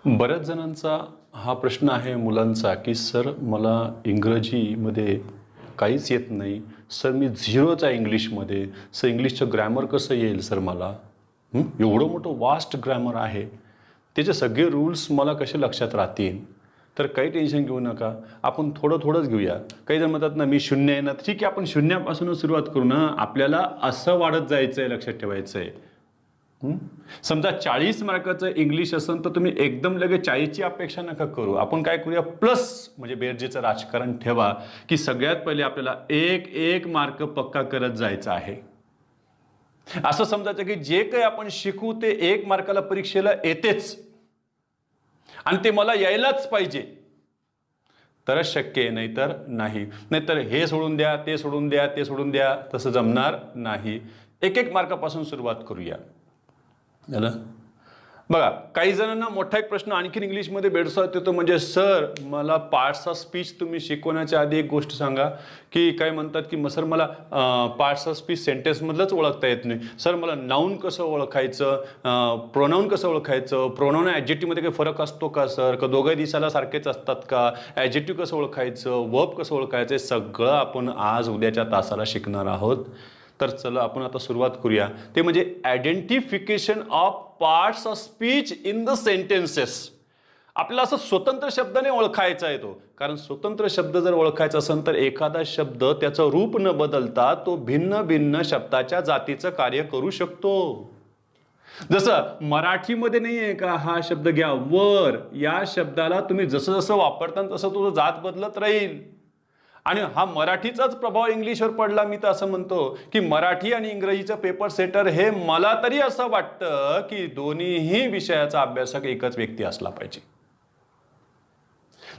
बऱ्याच जणांचा हा प्रश्न आहे मुलांचा, की सर मला इंग्रजीमध्ये काहीच येत नाही. सर मी झिरोच आहे इंग्लिशमध्ये. सर इंग्लिशचं ग्रॅमर कसं येईल सर मला? एवढं मोठं वास्ट ग्रॅमर आहे. त्याचे सगळे रूल्स मला कसे लक्षात राहतील? तर काही टेन्शन घेऊ नका. आपण थोडंच घेऊया. काही जण म्हणतात ना, मी शून्य आहे ना. ठीक आहे, आपण शून्यापासूनच सुरुवात करू ना. आपल्याला असं वाढत जायचं आहे, लक्षात ठेवायचं आहे. समजा 40 मार्काचं इंग्लिश असेल तर तुम्ही एकदम लगेच 40ची अपेक्षा नका करू. आपण काय करूया, प्लस म्हणजे बेरजेचं राजकारण ठेवा, की सगळ्यात पहिले आपल्याला एक मार्क पक्का करत जायचं आहे. असं समजायचं की जे काही आपण शिकू ते 1 मार्काला परीक्षेला येतेच आणि ते मला यायलाच पाहिजे, तरच शक्य आहे, नाहीतर नाही. नाहीतर हे सोडून द्या, ते सोडून द्या, ते सोडून द्या, तसं जमणार नाही. एक मार्कापासून सुरुवात करूया. झालं. बघा, काही जणांना मोठा एक प्रश्न आणखीन इंग्लिशमध्ये भेडसावत येतो, म्हणजे सर मला पार्ट्स ऑफ स्पीच तुम्ही शिकवण्याच्या आधी एक गोष्ट सांगा, की काय म्हणतात की सर मला पार्ट्स ऑफ स्पीच सेंटेन्समधलंच ओळखता येत नाही. सर मला नाऊन कसं ओळखायचं, प्रोनाऊन कसं ओळखायचं, प्रोनाऊन ॲडजेक्टिव्हमध्ये काही फरक असतो का सर, का दोघंही दिसायला सारखेच असतात का, ॲडजेक्टिव्ह कसं ओळखायचं, वर्ब कसं ओळखायचं, सगळं आपण आज उद्याच्या तासाला शिकणार आहोत. तर चला आपण आता सुरुवात करूया. ते म्हणजे identification of parts of speech in the sentences. आपल्याला असं स्वतंत्र शब्दाने ओळखायचा आहे तो, कारण स्वतंत्र शब्द जर ओळखायचा असेल तर एखादा शब्द त्याचं रूप न बदलता तो भिन्न भिन्न शब्दाच्या जातीचं कार्य करू शकतो. जसं मराठीमध्ये नाही आहे का, हा शब्द घ्या वर, या शब्दाला तुम्ही जसं जसं वापरता तसं तुझं जात बदलत राहील. आणि हा मराठीचाच प्रभाव इंग्लिशवर पडला. मी तर असं म्हणतो की मराठी आणि इंग्रजीचं पेपर सेटर हे मला तरी असं वाटतं की दोन्हीही विषयाचा अभ्यासक एकच व्यक्ती असला पाहिजे.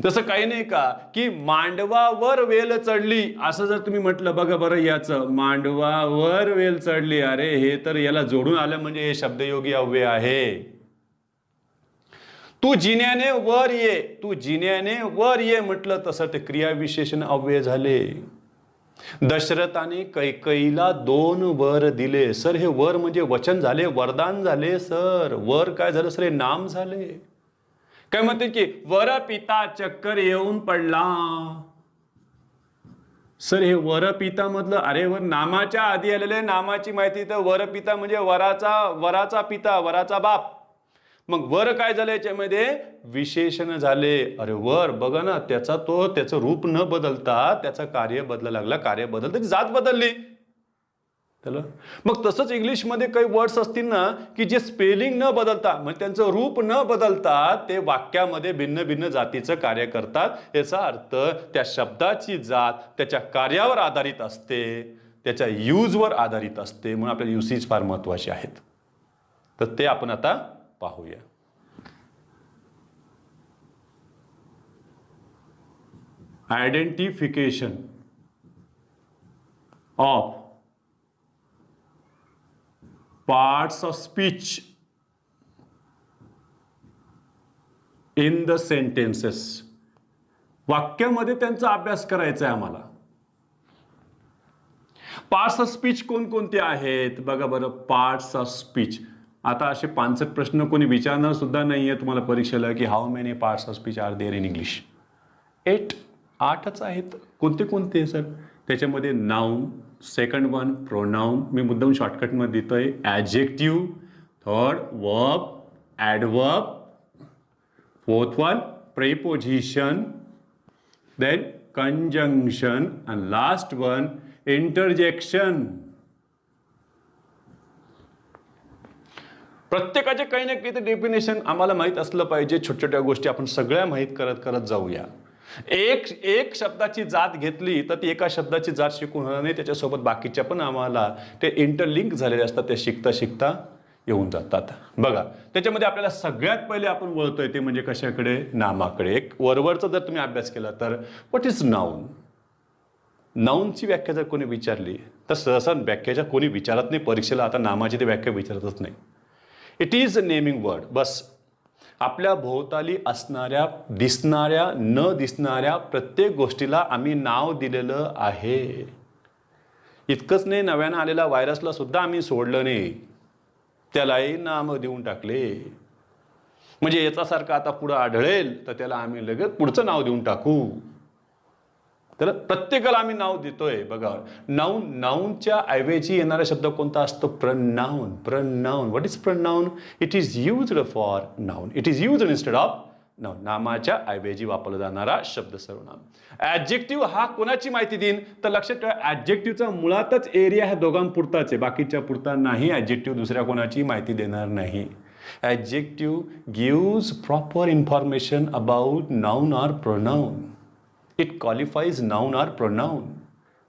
जसं काही नाही का की मांडवावर वेल चढली असं जर तुम्ही म्हटलं, बघा बरं याचं मांडवावर वेल चढली, अरे हे तर याला जोडून आलं म्हणजे हे शब्दयोगी अव्यय आहे. तू जिन्याने वर ये, तू जिन्याने वर ये म्हटलं तसं ते क्रियाविशेषण अव्यय झाले. दशरथाने कैकईला 2 वर दिले. सर हे वर म्हणजे वचन झाले, वरदान झाले सर. वर काय झालं सर, हे नाम झाले. काय म्हणते की वर पिता चक्कर येऊन पडला. सर हे वर पिता मधलं, अरे वर नामाच्या आधी आलेले, नामाची माहिती. तर वर पिता म्हणजे वराचा पिता, वराचा बाप. मग वर काय झालं याच्यामध्ये, विशेषण झाले. अरे वर बघा ना, त्याचं रूप न बदलता त्याचं कार्य बदलायला लागला, कार्य बदलतं त्याची जात बदलली. मग तसंच इंग्लिशमध्ये काही वर्ड्स असतील ना की जे स्पेलिंग न बदलता, म्हणजे त्यांचं रूप न बदलता ते वाक्यामध्ये भिन्न भिन्न जातीचं कार्य करतात. याचा अर्थ त्या शब्दाची जात त्याच्या कार्यावर आधारित असते, त्याच्या यूजवर आधारित असते. म्हणून आपल्या युसेज फार महत्वाचे आहेत. तर ते आपण आता पाहूया. Identification of parts of speech in the sentences. वाक्यामध्ये त्यांचा अभ्यास करायचा आहे आम्हाला. पार्ट्स ऑफ स्पीच कोणकोणते आहेत बघा बरं. पार्ट्स ऑफ स्पीच, आता असे 65 प्रश्न कोणी विचारणार सुद्धा नाहीये तुम्हाला परीक्षेला की how many parts of speech are there in English. 8च आहेत. कोणते कोणते सर, त्याच्यामध्ये नाऊन, सेकंड वन प्रोनाऊन, मी मुद्दाम शॉर्टकटमध्ये देतोय, adjective, third verb, adverb, fourth one preposition, then conjunction आणि लास्ट वन इंटरजेक्शन. प्रत्येकाचे काही ना काही डेफिनेशन आम्हाला माहीत असलं पाहिजे. छोट्या छोट्या गोष्टी आपण सगळ्या माहीत करत करत जाऊया. एक शब्दाची जात घेतली तर ती एका शब्दाची जात शिकून होणार नाही, त्याच्यासोबत बाकीच्या पण आम्हाला ते इंटरलिंक झालेले असतात, ते शिकता शिकता येऊन जातात. बघा त्याच्यामध्ये आपल्याला सगळ्यात पहिले आपण वळतोय ते म्हणजे कशाकडे, नामाकडे. एक वरवरचा जर तुम्ही अभ्यास केला तर व्हॉट इज नाऊन. नाऊनची व्याख्या जर कोणी विचारली तर सहसा व्याख्याच्या कोणी विचारत नाही परीक्षेला. आता नामाची ते व्याख्या विचारतच नाही. It is a naming word. बस आपल्या भोवताली असणाऱ्या, दिसणाऱ्या न दिसणाऱ्या प्रत्येक गोष्टीला आम्ही नाव दिलेलं आहे. इतकंच नाही, नव्यानं आलेला व्हायरसला सुद्धा आम्ही सोडलं नाही, त्यालाही नाम देऊन टाकले. म्हणजे याच्यासारखं आता पुढं आढळेल तर त्याला आम्ही लगेच पुढचं नाव देऊन टाकू. त्याला प्रत्येकाला आम्ही नाव देतोय. बघा, नाऊन, नाऊनच्या ऐवजी येणारा शब्द कोणता असतो? Pronoun. Pronoun. What is pronoun? It is used for noun. It is used instead of noun. नामाच्या ऐवजी वापरला जाणारा शब्द सर्वनाम. ऍडजेक्टिव्ह हा कोणाची माहिती देईन? तर लक्षात ठेवा, ऍडजेक्टिव्हचा मुळातच एरिया ह्या दोघांपुरताच आहे, बाकीच्या पुरता नाही. ऍडजेक्टिव्ह दुसऱ्या कोणाची माहिती देणार नाही. Adjective gives proper information about noun or pronoun. It qualifies noun or pronoun.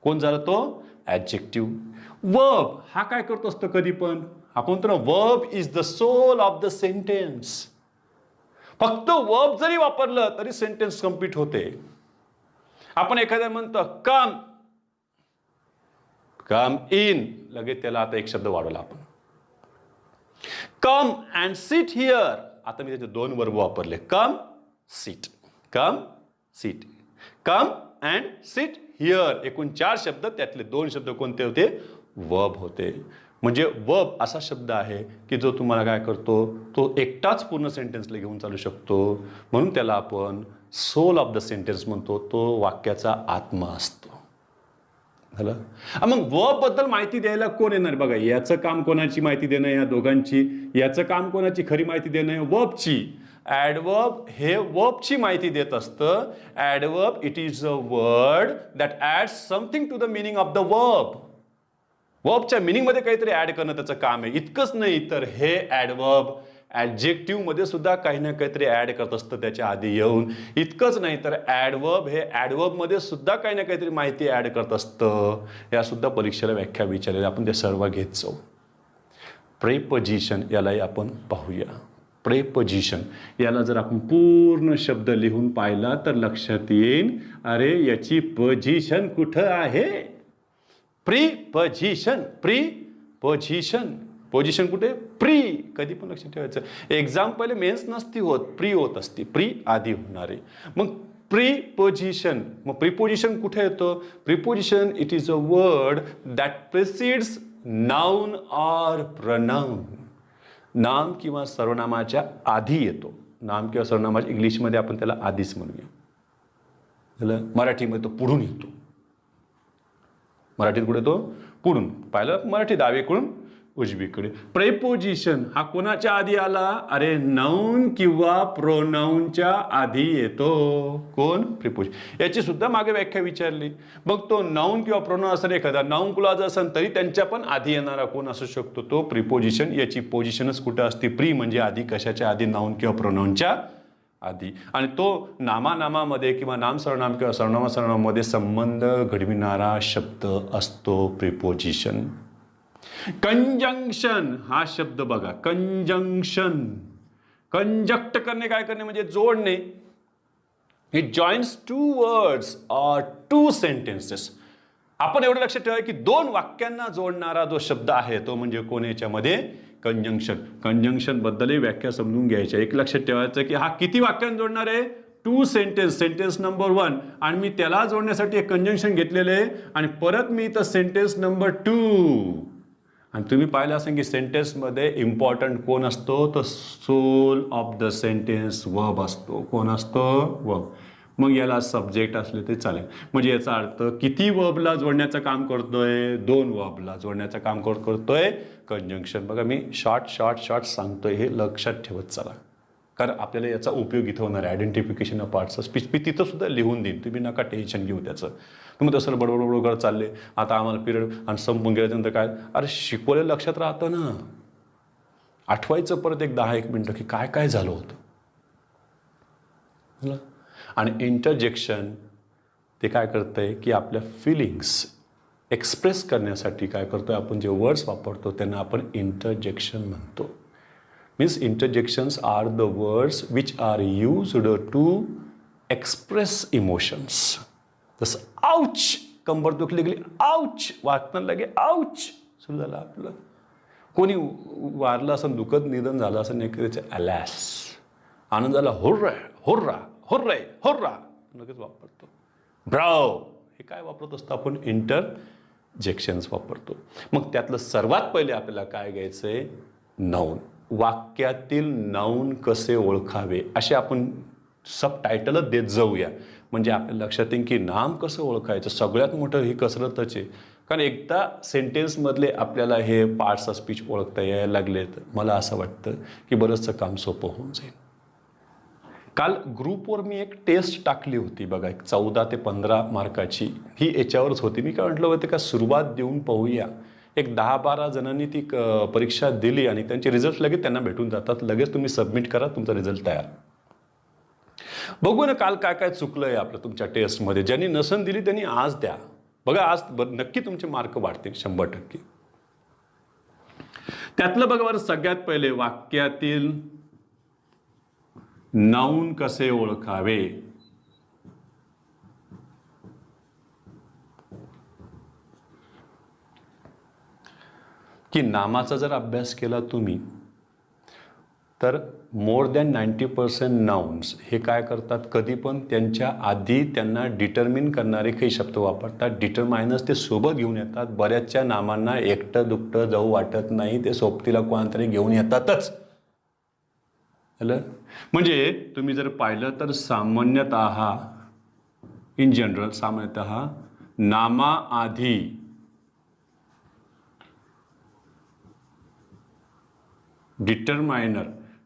कोण झाला तो? Adjective. Verb हा काय करतो असतो कधी पण? आपण म्हणतो ना, verb is the soul of the sentence. फक्त verb जरी वापरलं तरी सेंटेन्स कंप्लीट होते. आपण एखाद्या म्हणतो कम, कम इन, लगेच त्याला आता एक शब्द वाढवला आपण. Come and sit here. आता मी त्याचे दोन वर्ब वापरले, come sit, come sit, come and sit here. एकूण 4 शब्द, त्यातले 2 शब्द कोणते होते? वर्ब होते. म्हणजे वर्ब असा शब्द आहे की जो तुम्हाला काय करतो, तो एकटाच पूर्ण सेंटेन्सला घेऊन चालू शकतो. म्हणून त्याला आपण सोल ऑफ द सेंटेन्स म्हणतो. तो वाक्याचा आत्मा असतो. झालं. मग वर्ब बद्दल माहिती द्यायला कोण येणार? बघा, याचं काम कोणाची माहिती देणं? या दोघांची. याचं काम कोणाची खरी माहिती देणं? वर्बची. ॲडवर्ब हे वर्बची माहिती देत असतं. Adverb it is a word that adds something to the meaning of the verb. वर्बच्या मिनिंगमध्ये काहीतरी ॲड करणं त्याचं काम आहे. इतकंच नाही तर हे ॲडवर्ब ॲडजेक्टिव्ह मध्ये सुद्धा काही ना काहीतरी ॲड करत असतं त्याच्या आधी येऊन. इतकंच नाही तर ॲडवर्ब हे ॲडवर्ब मध्ये सुद्धा काही ना काहीतरी माहिती ॲड करत असतं. या सुद्धा परीक्षेला व्याख्या विचारलेल्या, आपण ते सर्व घेत जाऊ. प्रेपोजिशन यालाही आपण पाहूया. प्रेपोजिशन याला जर आपण पूर्ण शब्द लिहून पाहिला तर लक्षात येईल, अरे याची पोझिशन कुठं आहे? प्रीपोजिशन. प्रीपोजिशन. पोझिशन कुठे? प्री. कधी पण लक्षात ठेवायचं. एक्झाम पहिले मेन्स नसती होत, प्री होत असते. प्री आधी होणारे. मग प्रीपोजिशन. मग प्रीपोजिशन कुठे येतो? Preposition it is a word that प्रिसिड्स noun or pronoun. नाम किंवा सर्वनामाच्या आधी येतो. नाम किंवा सर्वनामाच्या इंग्लिशमध्ये आपण त्याला आधीच म्हणूया. झालं. मराठीमध्ये तो पुढून येतो. मराठीत कुठे येतो? पुढून. पाहिलं, मराठी डावीकडून उजवीकडे. प्रेपोजिशन हा कोणाच्या आधी आला? अरे नाउन किंवा प्रोनाउनच्या आधी येतो. कोण? प्रेपोजिशन. याची सुद्धा मागे व्याख्या विचारली. मग तो नाउन किंवा प्रोनाउन असेल, एखादा नाउन क्लॉज असेल तरी त्यांच्या पण आधी येणारा कोण असू शकतो? तो प्रिपोजिशन. याची पोझिशनच कुठे असते? प्री म्हणजे आधी. कशाच्या आधी? नाउन किंवा प्रोनाउनच्या आधी. आणि तो नामानामामध्ये किंवा नाम सर्वनाम किंवा सर्वनामा सर्वनामामध्ये संबंध घडविणारा शब्द असतो प्रिपोजिशन. कंजंक्शन हा शब्द बघा. कंजंक्शन. कंजक्ट करणे, काय करणे म्हणजे जोडणे. It joins 2 words or 2 sentences. आपण एवढं लक्षात ठेवा की 2 वाक्यांना जोडणारा जो शब्द आहे तो म्हणजे कोण? याच्यामध्ये कंजंक्शन. कंजंक्शन बद्दलही व्याख्या समजून घ्यायची. एक लक्षात ठेवायचं की हा किती वाक्यांना जोडणार आहे? 2 सेंटेन्स. सेंटेन्स नंबर 1 आणि मी त्याला जोडण्यासाठी एक कंजंक्शन घेतलेले आहे आणि परत मी इथं सेंटेन्स नंबर 2. आणि तुम्ही पाहिलं असेल की सेंटेन्समध्ये इम्पॉर्टंट कोण असतो? तर soul of the sentence verb असतो. कोण असतो? वर्ब. मग याला सब्जेक्ट असले तरी चालेल. म्हणजे याचा अर्थ किती वर्बला जोडण्याचं काम करतोय? 2 वर्बला जोडण्याचं काम करतोय कंजंक्शन. बघा, मी शॉर्ट सांगतोय, हे लक्षात ठेवत चला, कारण आपल्याला याचा उपयोग इथं होणार आहे. आयडेंटिफिकेशन ऑफ पार्ट्स स्पीच मी तिथं सुद्धा लिहून देईन, तुम्ही नका टेन्शन घेऊ त्याचं. तुम्ही तसं बडबड करत चालले, आता आम्हाला पिरियड आणि संपून गेल्यानंतर काय? अरे शिकवलेलं लक्षात राहतं ना, आठवायचं परत एक 10-1 मिनटं की काय काय झालं होतं. आणि इंटरजेक्शन ते काय करतंय की आपल्या फिलिंग्स एक्सप्रेस करण्यासाठी काय करतोय आपण, जे वर्ड्स वापरतो त्यांना आपण इंटरजेक्शन म्हणतो. Means interjections are the words which are used to express emotions. जसं आउच, कंबर दुखली गेली, आउच, वागताना लगे आउच सुरू झालं आपलं. कोणी वारलं असं, दुखत निधन झालं असं, नाही त्याचे अलॅस, आनंद झाला, हुर्रा हुर्रा हुर्रा हुर्रा लगेच वापरतो. ब्राव, हे काय वापरत असतो आपण? इंटरजेक्शन्स वापरतो. मग त्यातलं सर्वात पहिले आपल्याला काय घ्यायचंय? नाउन. वाक्यातील नाऊन कसे ओळखावे असे आपण सब टायटलच देत जाऊया. म्हणजे आपल्या लक्षात येईल की नाम कसं ओळखायचं सगळ्यात मोठं ही कसरतच आहे. कारण एकदा सेंटेन्समधले आपल्याला हे पार्ट्स ऑफ स्पीच ओळखता यायला लागले तर मला असं वाटतं की बरंचसं काम सोपं होऊन जाईल. काल ग्रुपवर मी एक टेस्ट टाकली होती बघा, एक 14 ते 15 मार्काची. ही याच्यावरच होती. मी काय म्हटलं होतं का सुरुवात देऊन पाहूया. एक 10-12 जणांनी ती परीक्षा दिली आणि त्यांचे रिझल्ट लगेच त्यांना भेटून जातात. लगेच तुम्ही सबमिट करा, तुमचा रिझल्ट तयार. बघू ना काल काय काय चुकलंय आपलं तुमच्या टेस्टमध्ये. ज्यांनी नसन दिली त्यांनी आज द्या. बघा आज नक्की तुमचे मार्क वाढतील 100%. त्यातलं बघा बरं सगळ्यात पहिले वाक्यातील नाऊन कसे ओळखावे. की नामाचा जर अभ्यास केला तुम्ही तर मोर दॅन 90% नाउन्स हे काय करतात कधी पण त्यांच्या आधी त्यांना डिटर्मिन करणारे काही शब्द वापरतात. डिटरमायनर्स ते सोबत घेऊन येतात. बऱ्याचशा नामांना एकटं दुकटं जाऊ वाटत नाही, ते सोबतीला कोणातरी घेऊन येतातच. म्हणजे तुम्ही जर पाहिलं तर सामान्यतः इन जनरल सामान्यतः नामाआधी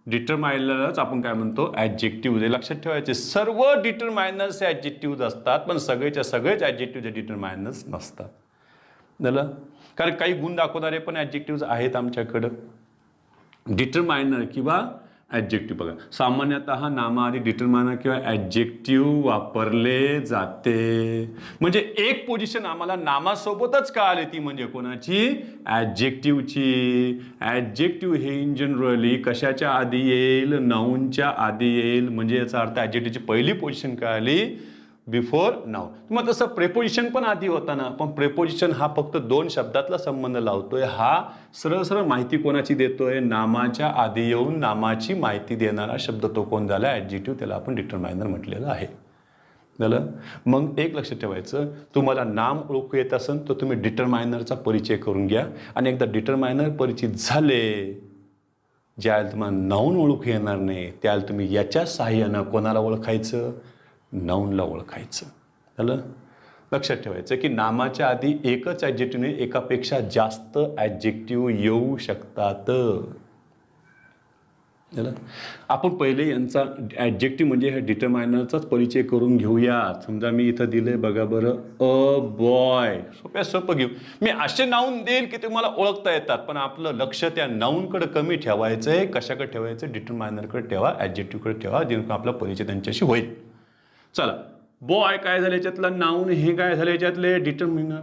डिटरमायनरच आपण काय म्हणतो ॲडजेक्टिव्ह. लक्षात ठेवायचे सर्व डिटरमायनर्स हे ॲडजेक्टिव्ह असतात, पण सगळेच ॲडजेक्टिव्ह डिटरमायनर्स नसतात. झालं. कारण काही गुण दाखवणारे पण ॲडजेक्टिव्ह आहेत आमच्याकडं. डिटरमायनर किंवा ॲडजेक्टिव्ह बघा सामान्यतः नामाआधी डिटरमायनर किंवा ॲडजेक्टिव्ह वापरले जाते. म्हणजे एक पोझिशन आम्हाला नामासोबतच का आली ती म्हणजे कोणाची ॲडजेक्टिव्हची. ॲडजेक्टिव्ह हे इन जनरली कशाच्या आधी येईल नाऊनच्या आधी येईल. म्हणजे याचा अर्थ ॲडजेक्टिव्हची पहिली पोझिशन काय आली बिफोर नाऊन. मग तसं प्रेपोजिशन पण आधी होता ना, पण प्रेपोजिशन हा फक्त 2 शब्दातला संबंध लावतोय. हा सरळ सरळ माहिती कोणाची देतोय नामाच्या आधी येऊन नामाची माहिती देणारा शब्द तो कोण झाला ॲडजेक्टिव्ह. त्याला आपण डिटरमायनर म्हटलेलं आहे. झालं. मग एक लक्षात ठेवायचं तुम्हाला नाम ओळखू येत असेल तर तुम्ही डिटरमायनरचा परिचय करून घ्या. आणि एकदा डिटरमायनर परिचित झाले ज्याला तुम्हाला नाऊन ओळखू येणार नाही त्याला तुम्ही याच्या सहाय्यानं कोणाला ओळखायचं नाऊनला ओळखायचं. झालं. लक्षात ठेवायचं की नामाच्या आधी एकच ॲडजेक्टिव्हने एकापेक्षा जास्त ॲडजेक्टिव्ह येऊ शकतात. झालं. आपण पहिले यांचा ॲडजेक्टिव्ह म्हणजे ह्या डिटरमायनरचाच परिचय करून घेऊया. समजा मी इथं दिले बघा बरं अ बॉय. सोपं घेऊ. मी असे नाऊन देईल की तुम्हाला ओळखता येतात, पण आपलं लक्ष त्या नाऊनकडे कमी ठेवायचं आहे. कशाकडे ठेवायचं डिटरमायनरकडे ठेवा, ॲडजेक्टिव्हकडे ठेवा, जेणेकरून आपला परिचय त्यांच्याशी होईल. चला बॉय काय झालं याच्यातलं नाऊन, हे काय झालं याच्यातले डिटरमिनर.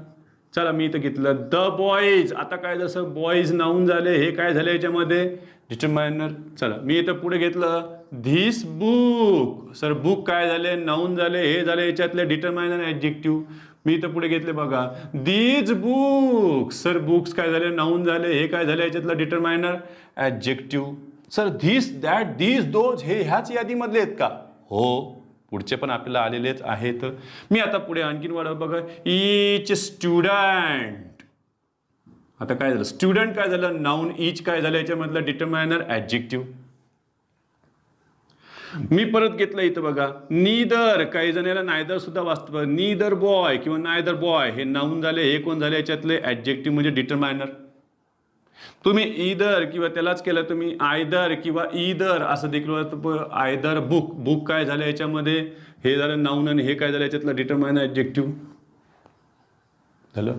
चला मी इथं घेतलं द बॉईज. आता काय जसं बॉईज नाऊन झाले हे काय झालं याच्यामध्ये डिटरमायनर. चला मी इथं पुढे घेतलं धिस बुक. सर बुक काय झाले नाऊन झाले, हे झाले याच्यातले डिटरमायनर ॲडजेक्टिव्ह. मी इथं पुढे घेतले बघा दीज बुक्स. सर बुक्स काय झाले नाऊन झाले, हे काय झाले याच्यातलं determiner adjective. Sir this that these those हे ह्याच यादीमधले आहेत का. हो पुढचे पण आपल्याला आलेलेच आहेत. मी आता पुढे आणखीन वाढव बघा ईच स्टुडंट. आता काय झालं स्टुडंट काय झालं नाऊन, ईच काय झालं याच्यामधलं डिटरमायनर ॲडजेक्टिव्ह. मी परत घेतलं इथं बघा नीदर. काही जणांना नायदर सुद्धा वाचतं. नीदर बॉय किंवा नायदर बॉय हे नाऊन झाले, हे कोण झाले याच्यातले ॲडजेक्टिव्ह म्हणजे डिटरमायनर. तुम्ही ईदर किंवा त्यालाच केलं तुम्ही आयदर किंवा ईदर असं देखील. Either book. बुक काय झालं याच्यामध्ये हे झालं नाऊन आणि हे काय झालं याच्यातलं डिटरमायनर ॲडजेक्टिव्ह. झालं.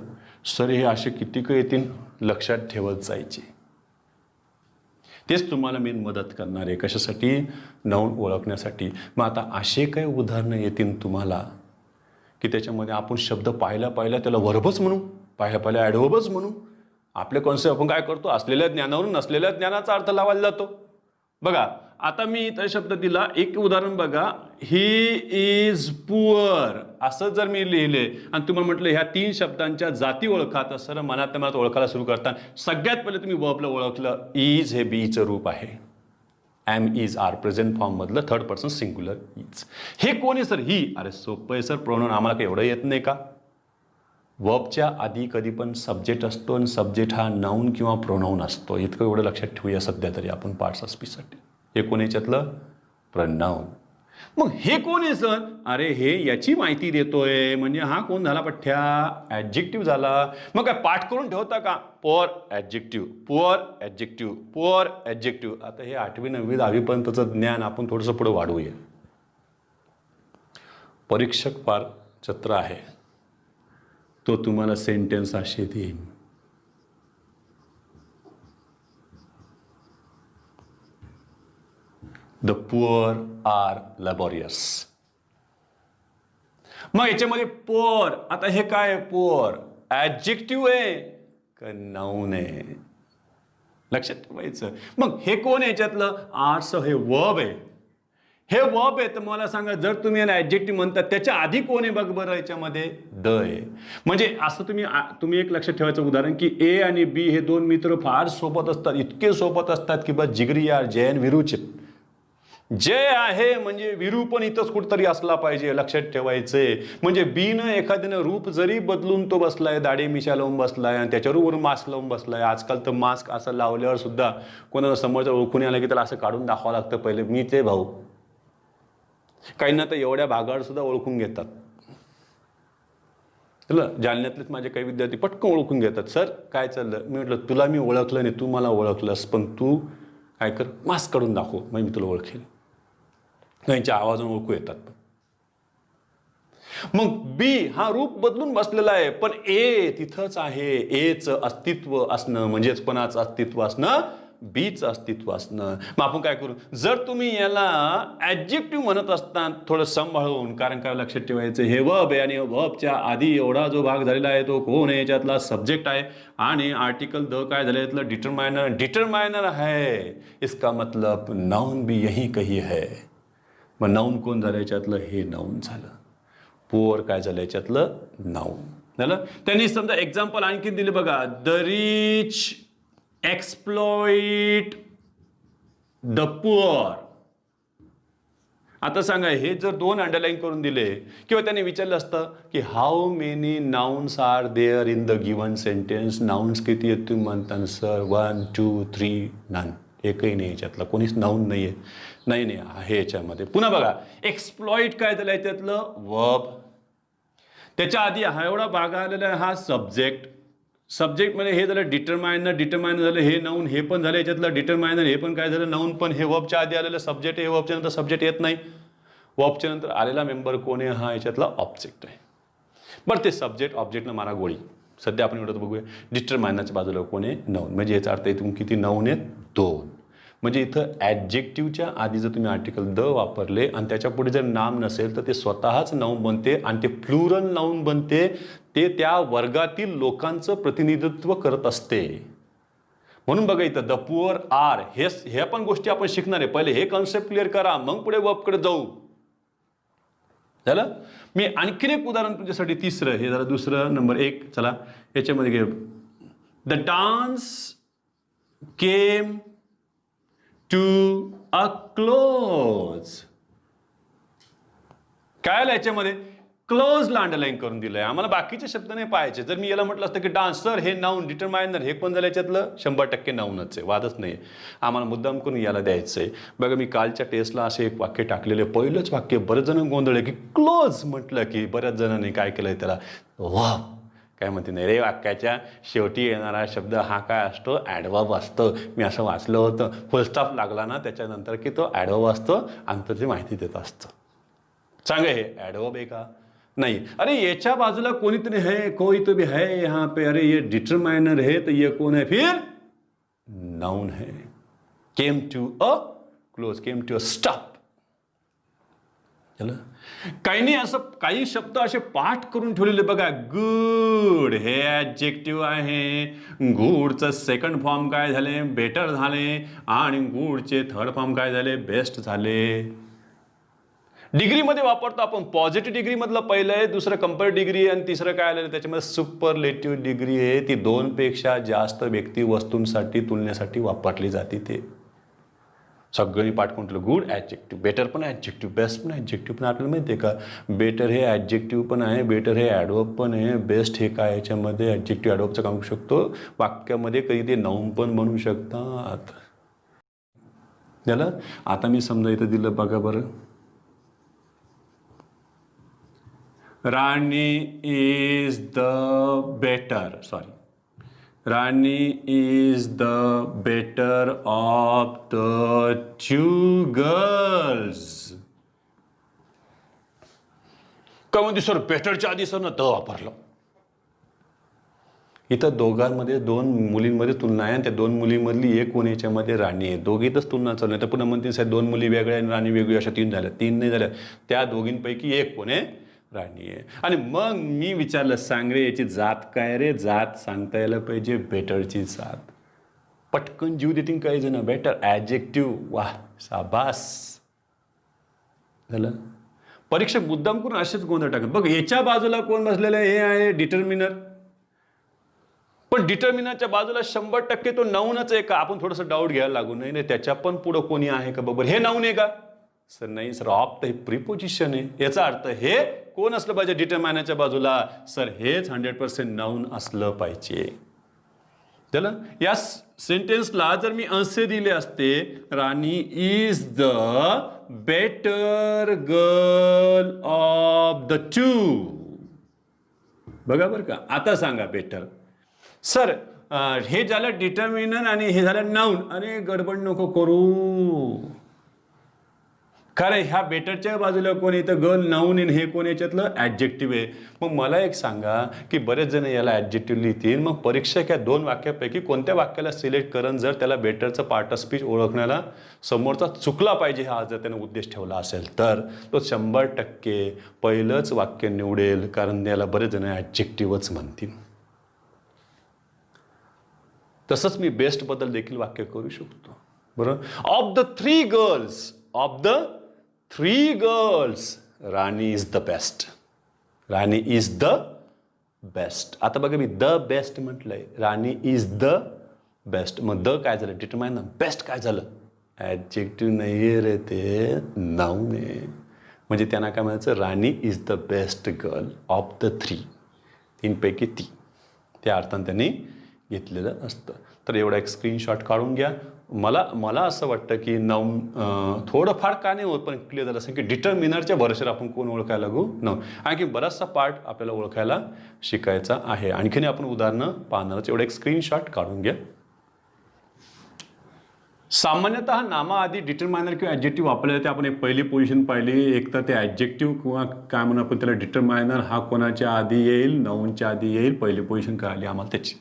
सर हे असे किती काही येतील लक्षात ठेवत जायचे. तेच तुम्हाला मेन मदत करणार आहे कशासाठी नाऊन ओळखण्यासाठी. मग आता असे काही उदाहरणं येतील तुम्हाला की त्याच्यामध्ये आपण शब्द पाहिला त्याला वर्बच म्हणू, पाहिला ॲडव्हर्बच म्हणू. आपले कॉन्सेप्ट आपण काय करतो असलेल्या ज्ञानावरून नसलेल्या ज्ञानाचा अर्थ लावायला जातो. बघा आता मी इथं शब्द दिला एक उदाहरण बघा ही इज पुअर असं जर मी लिहिले आणि तुम्हाला म्हटलं ह्या 3 शब्दांच्या जाती ओळखा तर सर मनात ओळखायला सुरू करताना सगळ्यात पहिले तुम्ही वर्बला ओळखलं. इज हे बीचं रूप आहे. Am is are present form मधलं 3rd पर्सन सिंग्युलर इज. हे कोण आहे सर ही. अरे सोपं आहे सर प्रोनाउन. आम्हाला काही एवढं येत नाही का. वर्बच्या आधी कधी पण सब्जेक्ट असतो आणि सब्जेक्ट हा नाऊन किंवा प्रोनाऊन असतो. इतकं एवढं लक्षात ठेवूया सध्या तरी आपण पार्ट्स ऑफ स्पीचसाठी. हे कोण याच्यातलं? प्रोनाऊन. मग हे कोण आहे सर? अरे हे याची माहिती देतोय, म्हणजे हा कोण झाला पठ्ठ्या? ॲडजेक्टिव्ह झाला. मग काय पाठ करून ठेवता का? Poor adjective, poor adjective, poor adjective. आता हे 8वी 9वी 10वी पर्यंतचं ज्ञान आपण थोडंसं पुढे वाढवूया. परीक्षक फार चत्र आहे, तो तुम्हाला सेंटेन्स असे देईल. The poor are laborious. मग याच्यामध्ये पुअर, आता हे काय आहे? पुअर ॲडजेक्टिव्ह आहे का नाऊन आहे? लक्षात ठेवायचं. मग हे कोण आहे याच्यातलं? आर्स हे वर्ब आहे. हे वर्ब आहे. तर मला सांगा, जर तुम्ही याला ॲडजेक्टिव्ह म्हणता त्याच्या आधी कोण आहे बघ बरं याच्यामध्ये? द आहे. म्हणजे असं तुम्ही एक लक्षात ठेवायचं उदाहरण की ए आणि बी हे दोन मित्र फार सोबत असतात, इतके सोबत असतात की बस जिगरी यार जय आणि विरूचे. जय आहे म्हणजे विरू पण इथंच कुठतरी असला पाहिजे, लक्षात ठेवायचंय. म्हणजे बीनं एखाद्यानं रूप जरी बदलून तो बसलाय, दाढी मिशा लावून बसलाय आणि त्याच्यावर मास्क लावून बसलाय. आजकाल तर मास्क असं लावल्यावर सुद्धा कोणाला समोरचा ओळखून आला की त्याला असं काढून दाखवावं लागतं पहिले, मी ते भाऊ. काहींना तर एवढ्या भागावर सुद्धा ओळखून घेतात. जालन्यातलेच माझे काही विद्यार्थी पटकन ओळखून घेतात. सर काय चाललं? मी म्हटलं तुला मी ओळखलं नाही, तू मला ओळखलंस, पण तू काय कर, मास्क काढून दाखव, मग मी तुला ओळखेल. त्यांच्या आवाजाने ओळखू येतात. मग बी हा रूप बदलून बसलेला आहे, पण ए तिथंच आहे. एचं अस्तित्व असणं म्हणजेच कोणाचं अस्तित्व असणं? बीचं अस्तित्व असणं. मग आपण काय करू? जर तुम्ही याला ॲडजेक्टिव्ह म्हणत असता थोडं सांभाळून, कारण काय लक्षात ठेवायचं, हे वर्ब आहे आणि वर्बच्या आधी एवढा जो भाग झालेला आहे तो कोण आहे? याच्यातला सब्जेक्ट आहे आणि आर्टिकल द काय झालं यातलं? डिटरमायनर. डिटरमायनर है, इसका मतलब नाउन भी यही कही है. मग नाऊन कोण झालं याच्यातलं? हे नाऊन झालं. पुअर काय झालं याच्यातलं? नाऊन झालं. त्यांनी समजा एक्झाम्पल आणखी दिले बघा. The rich exploit the poor. आता सांगा, हे जर दोन अंडरलाईन करून दिले किंवा त्यांनी विचारलं असतं की how many nouns are there in the given sentence. Nouns किती आहेत तुम्ही म्हणता? Sir 1 2 3 none. एकही नाही याच्यातलं, कोणीच नाऊन नाही आहे. नाही आहे याच्यामध्ये. पुन्हा बघा, एक्सप्लॉइट काय झालं याच्यातलं? वर्ब. त्याच्या आधी हा एवढा भाग आलेला आहे, हा सब्जेक्ट. सब्जेक्टमध्ये हे झालं डिटरमायनर. डिटरमायनर झालं हे नाऊन, हे पण झालं याच्यातलं डिटरमायनर. हे पण काय झालं? नाऊन. पण हे वर्बच्या आधी आलेलं सब्जेक्ट आहे, हे वर्बच्या नंतर सब्जेक्ट येत नाही. वर्बच्या नंतर आलेला मेंबर कोण आहे? हा याच्यातला ऑब्जेक्ट आहे. बरं, ते सब्जेक्ट ऑब्जेक्टनं मारा गोळी. सध्या आपण एवढं बघूया. डिटरमायनरच्या बाजूला कोण आहे? नाऊन. म्हणजे याचा अर्थ इथून किती नाऊन आहेत? 2. म्हणजे इथं ॲडजेक्टिव्हच्या आधी जर तुम्ही आर्टिकल द वापरले आणि त्याच्या पुढे जर नाम नसेल तर ते स्वतःच नाऊन बनते आणि ते प्लुरल नाऊन बनते. ते त्या वर्गातील लोकांचं प्रतिनिधित्व करत असते. म्हणून बघा इथं द पुअर आर, हे पण गोष्टी आपण शिकणार आहे. पहिले हे कॉन्सेप्ट क्लिअर करा, मग पुढे वर्बकडे जाऊ. झालं. मी आणखीन एक उदाहरण तुमच्यासाठी, तिसरं. हे जरा दुसरं नंबर 1. चला याच्यामध्ये घे. The dance came to a close. काय आलं याच्यामध्ये? क्लोजला अंडरलाईन करून दिलंय. आम्हाला बाकीचे शब्द नाही पाहायचे. जर मी याला म्हटलं असतं की डान्सर हे नाऊन, डिटरमायनर हे पण झालं याच्यातलं 100% नाऊनच आहे, वादच नाही. आम्हाला मुद्दाम करून याला द्यायचं आहे. बघा, मी कालच्या टेस्टला असे एक वाक्य टाकलेले. पहिलंच वाक्य बरेच जण गोंधळले की क्लोज म्हटलं की बऱ्याच जणांनी काय केलंय त्याला वा काय म्हणते नाही रे, वाक्याच्या शेवटी येणारा शब्द हा काय असतो? ॲडवर्ब असतो. मी असं वाचलं होतं. फुलस्टॉप लागला ना त्याच्यानंतर की तो ॲडवर्ब असतो आणि त्याची माहिती देत असतो. सांगा हे ॲडवर्ब आहे का? नहीं. अरे याच्या बाजूला कोणीतरी है, कोई तो भी है यहाँ पे. अरे ये डिटरमाइनर है तो ये कौन है फिर? नाउन है. Came to a close, came to a stop. चला, काही नाही, असं काही शब्द असे पाठ करून ठेवलेले बघा. गुड हे ॲडजेक्टिव्ह आहे. गुडचं सेकंड फॉर्म काय झाले? बेटर झाले. आणि गुडचे थर्ड फॉर्म काय झाले? बेस्ट झाले. डिग्रीमध्ये वापरतो आपण. पॉझिटिव्ह डिग्री मधलं पहिलं आहे, दुसरं कंपेअर डिग्री आणि तिसरं काय आलेलं त्याच्यामध्ये सुपरलेटिव्ह डिग्री आहे. ती 2 पेक्षा जास्त व्यक्ती वस्तूंसाठी तुलनेसाठी वापरली जाते. ते सगळ्यांनी पाठ करून ठेवलं. गुड ॲडजेक्टिव्ह, बेटर पण ॲडजेक्टिव्ह, बेस्ट पण ॲडजेक्टिव्ह. पण आपल्याला माहिती आहे का बेटर हे ॲडजेक्टिव्ह पण आहे, बेटर हे ॲडवर्ब पण आहे, बेस्ट हे काय याच्यामध्ये ॲडजेक्टिव्ह ॲडवर्बचं काम करू शकतो वाक्यामध्ये, कधी ते नाऊन पण बनवू शकतात. झालं. आता मी समजा इथं दिलं बघा बरं, Rani is the better, sorry, Rani is the better of the two girls. का म्हणते सर बेटरच्या आधी सर ना द वापरलं. इथं दोघांमध्ये दोन मुलींमध्ये तुलना आहे आणि त्या दोन मुलींमधली एक कोण याच्यामध्ये राणी आहे. दोघीतच तुलना चालू आहे. तर पुन्हा म्हणते साहेब दोन मुली वेगळ्या आणि राणी वेगळी, अशा तीन झाल्या. तीन नाही झाल्या, त्या दोघींपैकी एक कोण आहे, राणी आहे. आणि मग मी विचारलं सांग रे याची जात काय रे, जात सांगता यायला पाहिजे बेटरची जात. पटकन जीव देतील काही जण, बेटर ॲडजेक्टिव्ह, वाह शाबास. झालं. परीक्षा मुद्दाम करून असेच गोंधळ टाकत. बघ याच्या बाजूला कोण बसलेलं आहे, हे आहे डिटर्मिनर. पण डिटर्मिनरच्या बाजूला 100% तो नाऊनच आहे का, आपण थोडंसं डाऊट घ्यायला लागू. नाही नाही त्याच्या पण पुढं कोणी आहे का, बरोबर हे नाऊन आहे का, सर नाही सर ऑफ तर हे प्रिपोजिशन आहे. याचा अर्थ हे कोण असलं पाहिजे डिटर्मिनरच्या बाजूला, सर हेच 100% नाऊन असलं पाहिजे. चला या सेंटेन्सला जर मी असे दिले असते, Rani is the better girl of the two. बघा बरं का. आता सांगा बेटर. सर हे झालं डिटर्मिनर आणि हे झालं नाऊन. अरे गडबड नको करू, खरं ह्या बेटरच्या बाजूला कोण येतं, गर्ल नाऊन आहे, हे कोण याच्यातलं ॲडजेक्टिव्ह आहे. मग मला एक सांगा की बरेच जण याला ॲडजेक्टिव्ह लिहितील, मग परीक्षक या दोन वाक्यापैकी कोणत्या वाक्याला सिलेक्ट करून जर त्याला बेटरचं पार्ट ऑफ स्पीच ओळखण्याला समोरचा चुकला पाहिजे हा जर त्यानं उद्देश ठेवला असेल तर तो 100% पहिलंच वाक्य निवडेल, कारण त्याला बरेच जण ॲडजेक्टिव्हच म्हणतील. तसंच मी बेस्टबद्दल देखील वाक्य करू शकतो. बरोबर. Of the three girls, of the three girls Rani is the best, Rani is the best. आता बघा मी द बेस्ट म्हटलंय, राणी इज द बेस्ट. मग द काय झालं डिटरमाइन, बेस्ट काय झालं ॲडजेक्टिव्ह नाही रे, ते नाऊन आहे. म्हणजे त्यांना काय म्हणायचं, Rani is the best girl of the three, तीनपैकी ती, त्या अर्थाने त्यांनी घेतलेलं असतं. तर एवढा एक स्क्रीनशॉट काढून घ्या. मला असं वाटतं की नाऊन थोडंफार का नाही होत, पण क्लिअर झालं असं की डिटर्मिनरच्या भरोश्यावर आपण कोण ओळखायला लागू नाऊन. आणखी बराचसा पार्ट आपल्याला ओळखायला शिकायचा आहे. आणखीन आपण उदाहरणं पाहणारच. एवढं एक स्क्रीनशॉट काढून घ्या. सामान्यतः नामाआधी डिटरमायनर किंवा ॲडजेक्टिव्ह वापरले जाते. आपण एक पहिली पोझिशन पाहिली, एक तर ते ॲडजेक्टिव्ह किंवा काय म्हणून आपण त्याला डिटरमायनर हा कोणाच्या आधी येईल, नाऊनच्या आधी येईल. पहिली पोझिशन कळाली आम्हाला त्याची.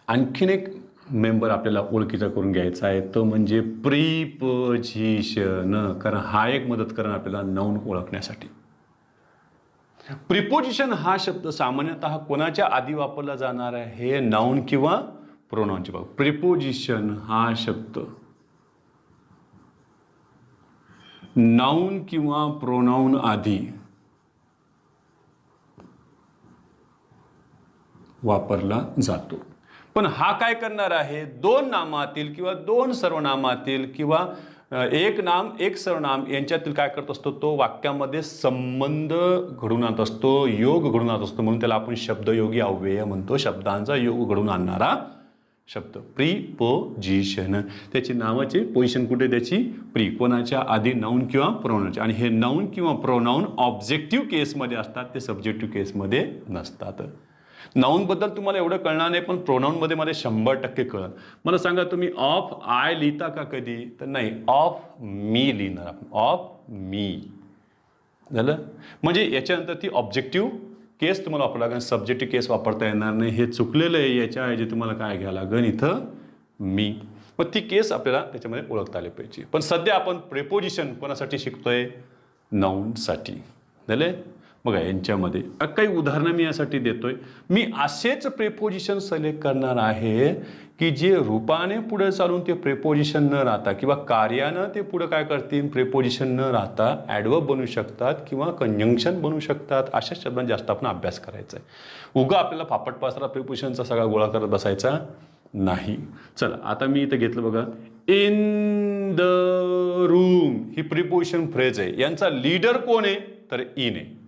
आणखीन एक मेंबर आपल्याला ओळखीचा करून घ्यायचा आहे, तो म्हणजे प्रिपोजिशन. कारण हा एक मदत करेल आपल्याला नाऊन ओळखण्यासाठी. प्रिपोजिशन हा शब्द सामान्यतः कोणाच्या आधी वापरला जाणार आहे, नाऊन किंवा प्रोनाऊनची बाब. प्रिपोजिशन हा शब्द नाऊन किंवा प्रोनाऊन आधी वापरला जातो. पण हा काय करणार आहे, दोन नामातील किंवा दोन सर्वनामातील किंवा एक नाम एक सर्वनाम यांच्यातील काय करत असतो, तो वाक्यामध्ये संबंध घडून आणत असतो, योग घडून आणत असतो. म्हणून त्याला आपण शब्दयोगी अव्यय म्हणतो. शब्दांचा योग घडून आणणारा शब्द प्रिपोजिशन. त्याची नावाची पोझिशन कुठे, त्याची प्री, कोणाच्या आधी, नाऊन किंवा प्रोनाऊनच्या. आणि हे नाऊन किंवा प्रोनाऊन ऑब्जेक्टिव्ह केसमध्ये असतात, ते सब्जेक्टिव्ह केसमध्ये नसतात. नाऊनबद्दल तुम्हाला एवढं कळणार नाही, पण प्रोनाऊनमध्ये मला 100% कळलं. मला सांगा तुम्ही ऑफ आय लिहिता का कधी, तर नाही, ऑफ मी लिहिणार आपण, ऑफ मी. झालं. म्हणजे याच्यानंतर ती ऑब्जेक्टिव्ह केस तुम्हाला वापरावं लागेल, सब्जेक्टिव्ह केस वापरता येणार नाही. हे चुकलेलं आहे. याच्याऐवजी तुम्हाला काय घ्यावं लागेल, इथं मी. मग ती केस आपल्याला त्याच्यामध्ये ओळखता आली पाहिजे. पण सध्या आपण प्रिपोजिशन कोणासाठी शिकतोय, नाऊनसाठी. झाले. बघा यांच्यामध्ये काही उदाहरणं मी यासाठी देतोय. मी असेच प्रेपोजिशन सिलेक्ट करणार आहे की जे रूपाने पुढे चालून ते प्रेपोजिशन न राहता किंवा कार्यानं ते पुढे काय करतील, प्रेपोजिशन न राहता ॲडवर्ब बनू शकतात किंवा कंजंक्शन बनू शकतात. अशा शब्दांचा जास्त आपण अभ्यास करायचा आहे. उगा आपल्याला फापट पासरा प्रेपोजिशनचा सगळा गोळा करत बसायचा नाही. चला आता मी इथं घेतलं बघा, in the room he preposition phrase आहे. यांचा लीडर कोण आहे तर इन आहे.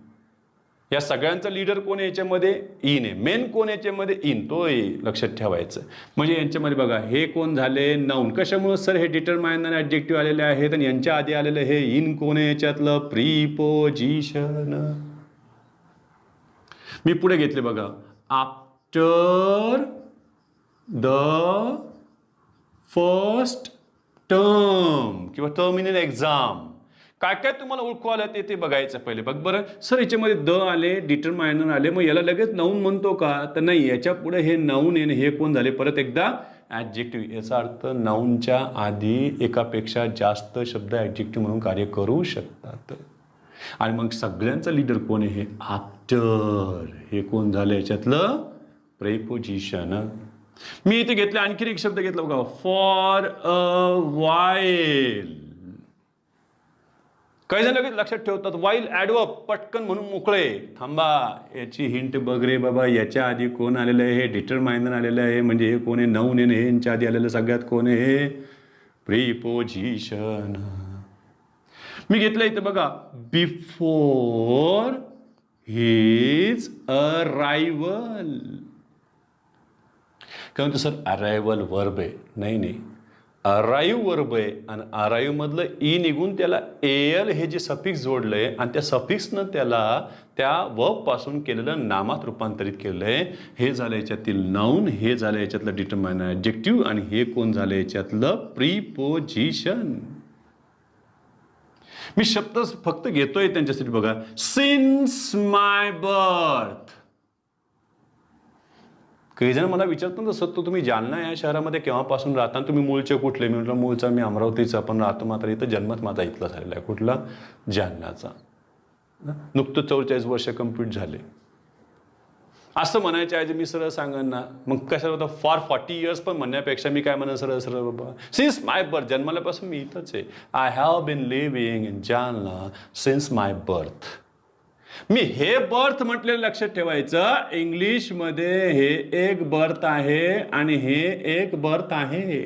या सगळ्यांचा लीडर कोण आहे याच्यामध्ये इन आहे. मेन कोण याच्यामध्ये इन, तो लक्षात ठेवायचं. म्हणजे यांच्यामध्ये बघा हे कोण झाले नाऊन. कशामुळे सर हे डिटरमायनर ॲडजेक्टिव्ह आलेले आहेत आणि यांच्या आधी आलेलं हे इन कोण आहे याच्यातलं प्रिपोजिशन. मी पुढे घेतले बघा, आफ्टर द फर्स्ट टर्म किंवा टर्म इन एन एक्झाम. काय काय तुम्हाला ओळखू आलं ते बघायचं पहिले. बघ बरं सर याच्यामध्ये द आले, डिटरमायनर आले, मग याला लगेच नाऊन म्हणतो का तर नाही. याच्या पुढे हे नाऊन आहे, हे कोण झाले परत एकदा ॲडजेक्टिव्ह. याचा अर्थ नाऊनच्या आधी एकापेक्षा जास्त शब्द ॲडजेक्टिव्ह म्हणून कार्य करू शकतात. आणि मग सगळ्यांचा लीडर कोण आहे हे आफ्टर, हे कोण झालं याच्यातलं प्रेपोजिशन. मी इथे घेतलं आणखी एक शब्द घेतला बघा, फॉर अ वाईल. काही जण लगेच लक्षात ठेवतात वाईल ॲडवर्ब पटकन म्हणून मोकळे. थांबा, याची हिंट बघ रे बाबा. याच्या आधी कोण आलेलं आहे हे डिटरमायनर आलेलं आहे. म्हणजे हे कोण आहे नाऊन आहे. हे यांच्या आधी आलेलं सगळ्यात कोण आहे प्रिपोजिशन. मी घेतलं इथं बघा, बिफोर हिज अरायवल. काय म्हणतो सर अरायवल वर्ब आहे. नाही, अराईव्ह वर्ब आहे आणि अराईव्ह मधलं ई निघून त्याला एल हे जे सफिक्स जोडलंय आणि त्या सफिक्सनं त्याला त्या वर्ब पासून केलेलं नामात रूपांतरित केलंय. हे झालं याच्यातील नाऊन, हे झालं याच्यातलं डिटरमायनर ॲडजेक्टिव्ह आणि हे कोण झालं याच्यातलं प्रिपोजिशन. मी शब्द फक्त घेतोय त्यांच्यासाठी बघा, सिन्स माय बर्थ. काही जण मला विचारतात सर तुम्ही जालना या शहरामध्ये केव्हापासून राहता, तुम्ही मूळचे कुठले. मी म्हटलं मूळचा मी अमरावतीचा, पण राहतो मात्र इथं जन्मच माझा इथला झालेला आहे. कुठला जालनाचा. नुकतं 44 वर्ष कंप्लीट झाले. असं म्हणायच्या ऐवजी मी सरळ सांगन ना, मग कशाला होतं फॉर 40 इयर्स पण म्हणण्यापेक्षा मी काय म्हणेन सरळ सरळ बाबा सिन्स माय बर्थ, जन्मल्यापासून मी इथंच आहे. I have been living in Jalna since my birth. मी हे बर्थ म्हटलेलं लक्षात ठेवायचं. इंग्लिशमध्ये हे एक बर्थ आहे आणि हे एक बर्थ आहे.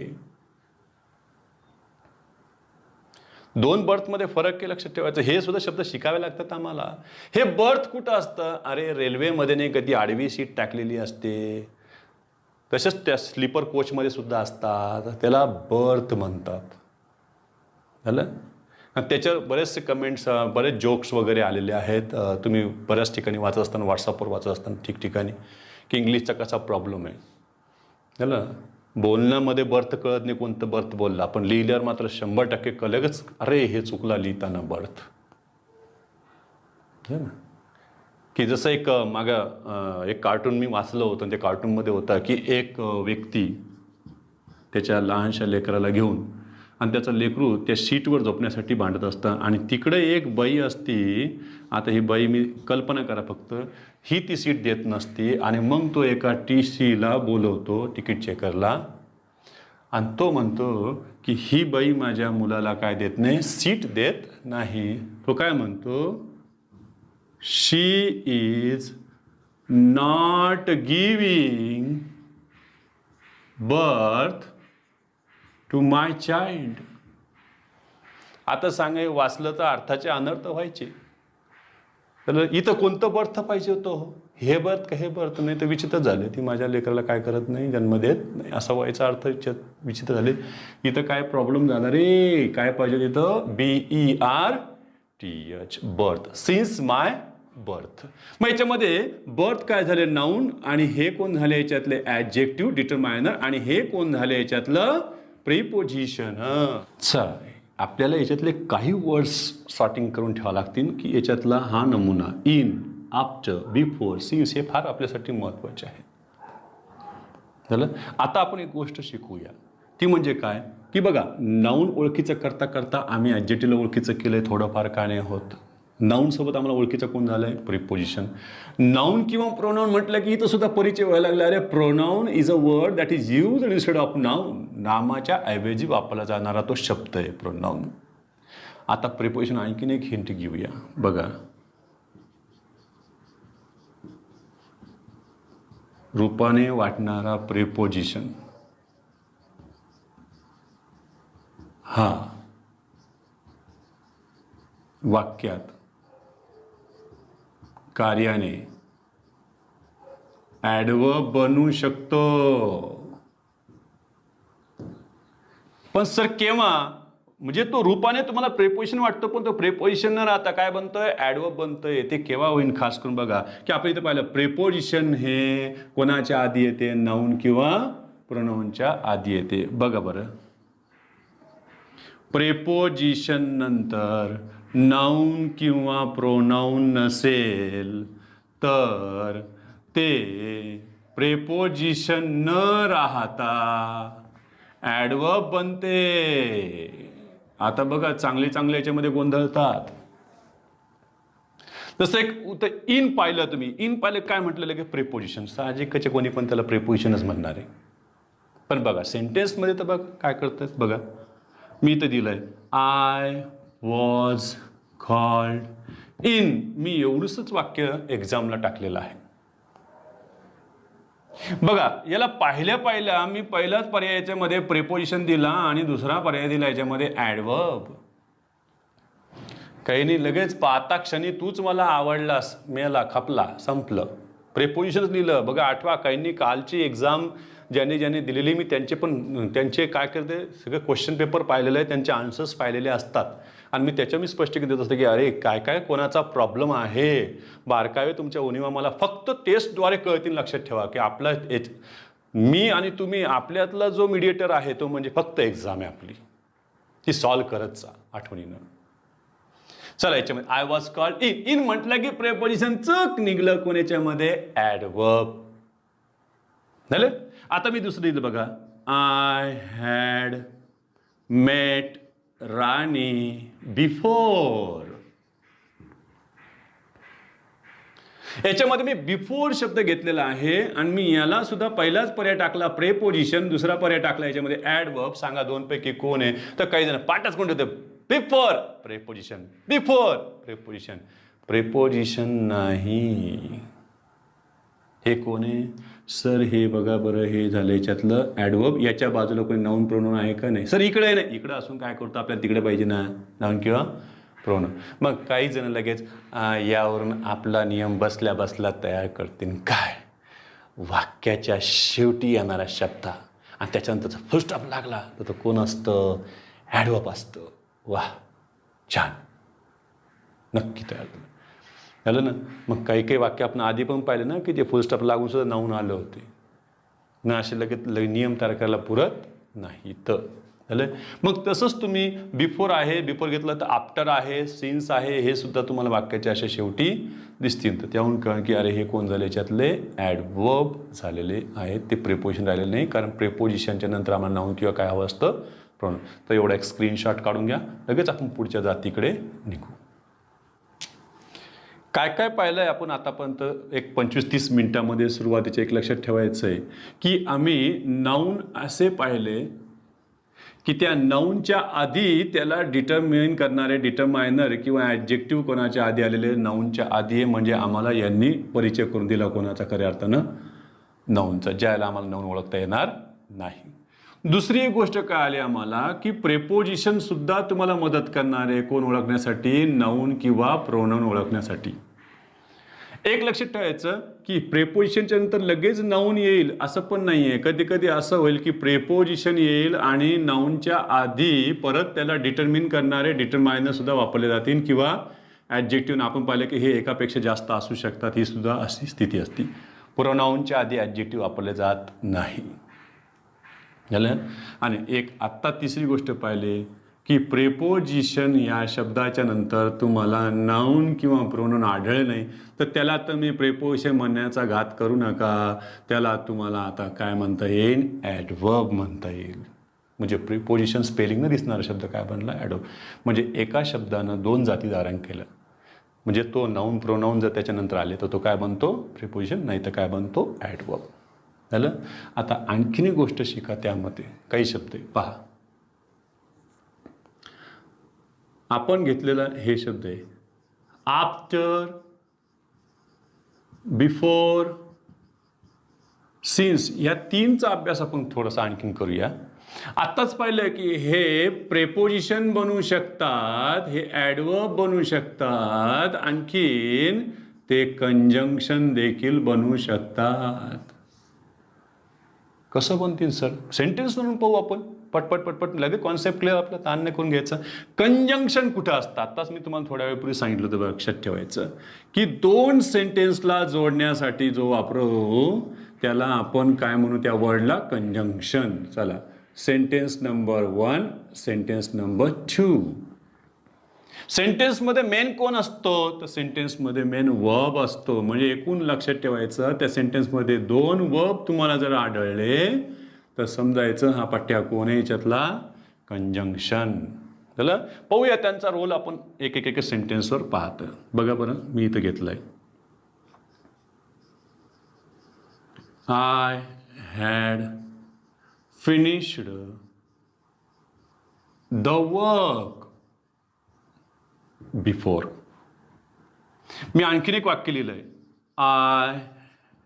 दोन बर्थमध्ये फरक आहे लक्षात ठेवायचं. हे सुद्धा शब्द शिकावे लागतात आम्हाला. हे बर्थ कुठं असतं, अरे रेल्वेमध्ये नाही कधी आडवी सीट टाकलेली असते, तसेच त्या स्लीपर कोचमध्ये सुद्धा असतात, त्याला बर्थ म्हणतात. झालं. त्याच्यावर बरेचसे कमेंट्स, बरेच जोक्स वगैरे आलेले आहेत. तुम्ही बऱ्याच ठिकाणी वाचत असताना, व्हॉट्सअपवर वाचत असताना ठिकठिकाणी की इंग्लिशचा कसा प्रॉब्लेम आहे. झालं. बोलण्यामध्ये बर्थ कळत नाही कोणतं बर्थ बोलला, पण लिहिल्यावर मात्र 100% कळलंच अरे हे चुकला लिहिताना बर्थ. की जसं एक एक कार्टून मी वाचलं होतं. त्या कार्टूनमध्ये होता की एक व्यक्ती त्याच्या लहानशा लेकराला घेऊन आणि त्याचं लेकरू त्या सीटवर झोपण्यासाठी भांडत असतं आणि तिकडे एक बाई असती. आता ही बाई मी कल्पना करा फक्त, ही ती सीट देत नसती आणि मग तो एका TCला बोलवतो, तिकीट चेकरला, आणि तो म्हणतो की ही बाई माझ्या मुलाला काय देत नाही, सीट देत नाही. तो काय म्हणतो, she is not giving birth to my child. आता सांगा वाचलं तर अर्थाचे अनर्थ व्हायचे. तर इथं कोणतं बर्थ पाहिजे होतं, हे बर्थ का हे बर्थ, नाही तर विचित्र झाले. ती माझ्या लेकराला काय करत नाही, जन्म देत नाही, असा व्हायचा अर्थ विचित्र झाले. इथं काय प्रॉब्लेम झाला रे, काय पाहिजे तिथं BERTH birth, since my birth. मग याच्यामध्ये बर्थ काय झाले नाऊन आणि हे कोण झाले याच्यातले ॲडजेक्टिव्ह डिटरमायनर आणि हे कोण झाले याच्यातलं प्रिपोजिशन. आपल्याला याच्यातले काही वर्ड्स सॉर्टिंग करून ठेवावं लागतील की याच्यातला हा नमुना इन, आफ्टर, बिफोर, सिन्स हे फार आपल्यासाठी महत्त्वाचे आहे. झालं. आता आपण एक गोष्ट शिकूया, ती म्हणजे काय की बघा नाऊन ओळखीचं करता करता आम्ही ॲडजेक्टिव्हला ओळखीचं केलंय, थोडंफार काय नाही होत. नाऊन सोबत आम्हाला ओळखीचं कोण झालंय, प्रिपोजिशन. नाऊन किंवा प्रोनाऊन म्हटलं की इथं सुद्धा परिचय व्हायला लागला. अरे pronoun is a word that is used instead of noun. नामाच्या ऐवजी वापरला जाणारा तो शब्द आहे प्रोनाऊन. आता प्रिपोजिशन आणखीन एक हिंट घेऊया. बघा रूपाने वाटणारा प्रिपोजिशन. हा वाक्यात कार्याने ॲडवर्ब बनू शकतो. पण सर केव्हा? म्हणजे तो रूपाने तुम्हाला प्रेपोजिशन वाटतो, पण तो प्रेपोजिशन न राहता काय बनतोय? ॲडवर्ब बनतोय. ते केव्हा होईल खास करून बघा, की आपण इथं पाहिलं प्रेपोजिशन हे कोणाच्या आधी येते? नाऊन किंवा प्रोनाऊनच्या आधी येते. बघा बरं, प्रेपोजिशन नंतर नाऊन किंवा प्रोनाऊन नसेल तर ते प्रेपोजिशन न राहता ॲडवर्ब बनते. आता बघा, चांगले चांगले याच्यामध्ये गोंधळतात. जसं एक इन पाहिलं तुम्ही, इन पाहिलं काय म्हटलेलं की प्रेपोजिशन. साहजिकच कोणी पण त्याला प्रेपोजिशनच म्हणणार आहे. पण बघा सेंटेन्समध्ये तर बघा काय करतात. बघा मी इथं दिलंय आय वॉज कॉल्ड इन. मी एवढंच वाक्य एक्झामला टाकलेलं आहे. बघा याला पाहिल्या मी पहिल्याच पर्यायाच्या मध्ये प्रेपोजिशन दिला आणि दुसरा पर्याय दिला याच्यामध्ये ॲडवर्ब. काही नाही, लगेच पाहता क्षणी तूच मला आवडलास, मेला, खपला, संपलं. प्रेपोजिशनच लिहिलं. बघा आठवा, काहींनी कालची एक्झाम ज्याने दिलेली मी त्यांचे काय करते, सगळे क्वेश्चन पेपर पाहिलेले आहे, त्यांचे आन्सर्स पाहिलेले असतात आणि मी त्याच्या मी स्पष्टीकरण देत असतो की अरे काय काय कोणाचा प्रॉब्लेम आहे, बारकावे तुमच्या उणिवा मला फक्त टेस्टद्वारे कळतील. लक्षात ठेवा की आपला मी आणि तुम्ही आपल्यातला जो मीडिएटर आहे तो म्हणजे फक्त एक्झाम आहे आपली, ती सॉल्व करत जा आठवणीनं. चला याच्यामध्ये I was called in. In म्हटलं की प्रेपोजिशन चक निघलं कोणाच्यामध्ये? ॲडवर्ब झालं. आता मी दुसरं दिलं बघा, I had met Rani before. याच्यामध्ये मी बिफोर शब्द घेतलेला आहे आणि मी याला सुद्धा पहिलाच पर्याय टाकला प्रेपोजिशन, दुसरा पर्याय टाकला याच्यामध्ये ॲडवर्ब. सांगा दोन पैकी कोण आहे? तर काही जण पाठच कोण ठेवते, before preposition, before preposition. Preposition नाही. हे कोण आहे सर? हे बघा बरं, हे झालं याच्यातलं ॲडवर्ब. याच्या बाजूला कोणी नाऊन प्रोनाऊन आहे का? नाही सर. इकडे नाही, इकडे असून काय करतो, आपल्याला तिकडे पाहिजे ना नाऊन किंवा प्रोनाऊन. मग काही जण लगेच यावरून आपला नियम बसल्या बसल्या तयार करतील. काय? वाक्याच्या शेवटी येणारा शब्द आणि त्याच्यानंतर फुल स्टॉप लागला तर तो कोण असतं? ॲडवर्ब असतं. वाह, छान, नक्की तयार झालं ना. मग काही काही वाक्य आपण आधी पण पाहिले ना की ते फुल स्टॉप लागून सुद्धा नाऊन आलं होते ना. असे लगेच नियम तयार करायला पुरत नाही तर झालं. मग तसंच तुम्ही बिफोर आहे, बिफोर घेतलं तर आफ्टर आहे, सिन्स आहे, हे सुद्धा तुम्हाला वाक्याच्या अशा शेवटी दिसतील. तर त्याहून कळ की अरे हे कोण झाले? याच्यातले ॲडवर्ब झालेले आहेत, ते प्रेपोजिशन राहिलेले नाही. कारण प्रेपोजिशनच्या नंतर आम्हाला नाऊन किंवा काय हवं असतं? प्रोनाऊन. तर एवढा एक स्क्रीनशॉट काढून घ्या, लगेच आपण पुढच्या जातीकडे निघू. काय काय पाहिलं आहे आपण आतापर्यंत? एक 25-30 मिनिटामध्ये सुरुवातीचे एक लक्षात ठेवायचं आहे की आम्ही नाऊन असे पाहिले की त्या नाऊनच्या आधी त्याला डिटर्मिन करणारे डिटरमायनर किंवा ॲडजेक्टिव्ह कोणाच्या आधी आलेले? नाऊनच्या आधी. म्हणजे आम्हाला यांनी परिचय करून दिला कोणाचा? खऱ्या अर्थानं नाऊनचा, ज्याला आम्हाला नाऊन ओळखता येणार नाही. दुसरी एक गोष्ट काय आली आम्हाला की प्रेपोजिशन सुद्धा तुम्हाला मदत करणार आहे कोण ओळखण्यासाठी? नाऊन किंवा प्रोनाऊन ओळखण्यासाठी. एक लक्षात ठेवायचं की प्रेपोजिशनच्या नंतर लगेच नाऊन येईल असं पण नाही आहे. कधी कधी असं होईल की प्रेपोजिशन येईल आणि नाऊनच्या आधी परत त्याला डिटरमिन करणारे डिटरमायनर सुद्धा वापरले जातील किंवा ॲडजेक्टिव्ह. आपण पाहिलं की हे एकापेक्षा जास्त असू शकतात, ही सुद्धा अशी स्थिती असते. प्रोनाऊनच्या आधी ॲडजेक्टिव्ह वापरले जात नाही. झालं. आणि एक आत्ता तिसरी गोष्ट पाहिली की प्रेपोजिशन या शब्दाच्या नंतर तुम्हाला नाऊन किंवा प्रोनाऊन आढळले नाही तर त्याला तुम्ही प्रेपोजिशन म्हणण्याचा घात करू नका. त्याला तुम्हाला आता काय म्हणता येईल? ॲडवर्ब म्हणता येईल. म्हणजे प्रिपोजिशन स्पेलिंगनं दिसणारा शब्द काय बनला? ॲडवर्ब. म्हणजे एका शब्दानं दोन जाती धारण केलं. म्हणजे तो नाऊन प्रोनाऊन जर त्याच्यानंतर आले तर तो काय बनतो? प्रिपोजिशन. नाही तर काय बनतो? ॲडवर्ब. झालं. आता आणखीन एक गोष्ट शिका त्यामध्ये. काही शब्द पहा, आपण घेतलेला हे शब्द आहे आफ्टर, बिफोर, सिन्स. या तीनचा अभ्यास आपण थोडासा आणखीन करूया. आत्ताच पाहिलं की हे प्रेपोजिशन बनू शकतात, हे ॲडवर्ब बनू शकतात, आणखीन ते कंजंक्शन देखील बनू शकतात. कसं बनतील सर? सेंटेन्स म्हणून पाहू आपण. पटपट पटपट लगेच कॉन्सेप्ट क्लिअर, आपला ताण नाही करून घ्यायचा. कंजंक्शन कुठं असतं? आत्ताच मी तुम्हाला थोड्या वेळपूर्वी सांगितलं होतं, लक्षात ठेवायचं की दोन सेंटेन्सला जोडण्यासाठी जो वापरू त्याला आपण काय म्हणू? त्या वर्डला कंजंक्शन. चला, सेंटेन्स नंबर 1, सेंटेन्स नंबर 2. सेंटेन्समध्ये मेन कोण असतो? तर सेंटेन्समध्ये मेन वर्ब असतो. म्हणजे एकूण लक्षात ठेवायचं, त्या सेंटेन्समध्ये 2 वर्ब तुम्हाला जर आढळले तर समजायचं हा पठ्या कोण आहे, याच्यातला कंजंक्शन. चला पाहूया त्यांचा रोल आपण एक एक सेंटेन्सवर पाहतो. बघा बरं, मी इथं घेतलंय, I had finished the work before. मी आणखीन एक वाक्य लिहिलंय, I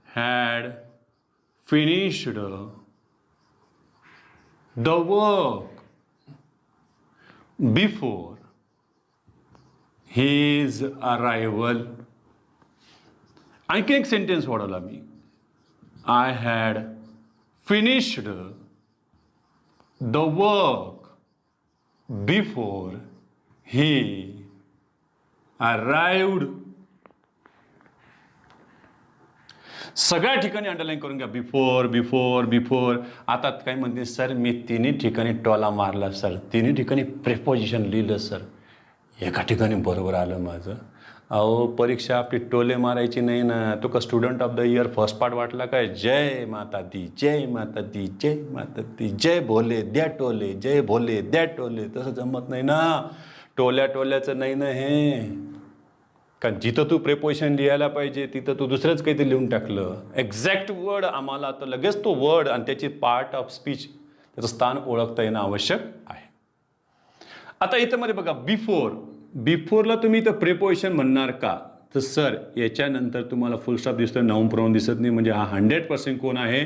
had finished the work before his arrival. आणखी एक सेंटेन्स वाढवला मी, I had finished the work before he arrived. सगळ्या ठिकाणी अंडरलाईन करून घ्या, बिफोर बिफोर बिफोर. आता काय म्हणते सर, मी तिन्ही ठिकाणी टोला मारला सर, तिन्ही ठिकाणी प्रेपोजिशन लिहिलं सर, एका ठिकाणी बरोबर आलं माझं. अहो परीक्षा आपली टोले मारायची नाही ना. तो का student of the year first part वाटला काय? जय माता दी, जय माता दी, जय माता दी, जय भोले द्या टोले, जय भोले द्या टोले. तसं जमत नाही ना, टोल्या टोल्याचं नाही ना हे. कारण जिथं तू प्रेपोजिशन लिहायला पाहिजे तिथं तू दुसरंच काहीतरी लिहून टाकलं. एक्झॅक्ट वर्ड आम्हाला तर लगेच तो वर्ड आणि त्याची पार्ट ऑफ स्पीच, त्याचं स्थान ओळखता येणं आवश्यक आहे. आता इथं मध्ये बघा, बिफोर. बिफोरला तुम्ही इथं प्रेपोजिशन म्हणणार का? तर सर याच्यानंतर तुम्हाला फुल स्टॉप दिसतोय, नाऊन प्रोनाउन दिसत नाही. म्हणजे हा 100% कोण आहे?